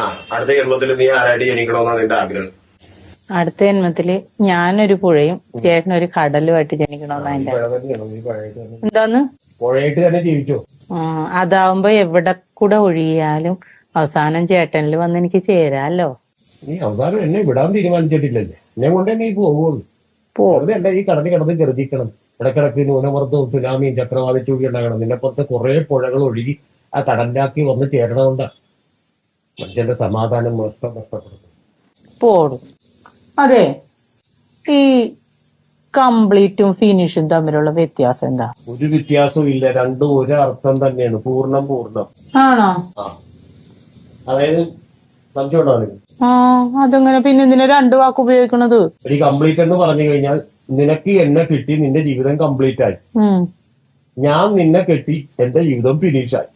ആ അടുത്ത ജന്മത്തിൽ നീ ആരായിട്ട് ജനിക്കണമെന്നാണ് നിന്റെ ആഗ്രഹം? അടുത്ത ജന്മത്തില് ഞാനൊരു പുഴയും ചേട്ടനൊരു കടലുമായിട്ട് ജനിക്കണമെന്നാ എന്റെ. എന്തോന്ന്? പുഴയായിട്ട് തന്നെ ജീവിച്ചോ? അതാവുമ്പോ എവിടെ കൂടെ ഒഴുകിയാലും അവസാനം ചേട്ടനിൽ വന്ന് എനിക്ക് ചേരാലോ. നീ അവസാനം എന്നെ വിടാൻ തീരുമാനിച്ചിട്ടില്ലല്ലേ? എന്നെ കൊണ്ടേ നീ പോകുള്ളൂ. വെറുതെ അല്ല ഈ കടലിൽ കിടന്ന് ഗർജിക്കണം. ഇടക്കിടക്ക് ന്യൂനമർദ്ദവും സുനാമിയും ചക്രവാത ചൂടി ഉണ്ടാകണം. നിന്നെപ്പുറത്ത് കുറെ പുഴകൾ ഒഴുകി ആ കടലിലാക്കി വന്ന് ചേരണമെന്നാ മനുഷ്യന്റെ സമാധാനം മൊത്തം നഷ്ടപ്പെടുന്നു. പോടും. അതെ, ഈ കംപ്ലീറ്റും ഫിനിഷും തമ്മിലുള്ള വ്യത്യാസം എന്താ? ഒരു വ്യത്യാസവും ഇല്ല, രണ്ടും ഒരു അർത്ഥം തന്നെയാണ്. പൂർണ്ണം പൂർണ്ണം. ആണോ? അതായത് സംശയം ഉണ്ടാവില്ല. അതെങ്ങനെ പിന്നെ ഇതിനെ രണ്ടു വാക്ക് ഉപയോഗിക്കണത്? ഒരു കംപ്ലീറ്റ് എന്ന് പറഞ്ഞു കഴിഞ്ഞാൽ നിനക്ക് എന്നെ കിട്ടി, നിന്റെ ജീവിതം കംപ്ലീറ്റ് ആയി. ഞാൻ നിന്നെ കെട്ടി, എന്റെ ജീവിതം ഫിനിഷായി.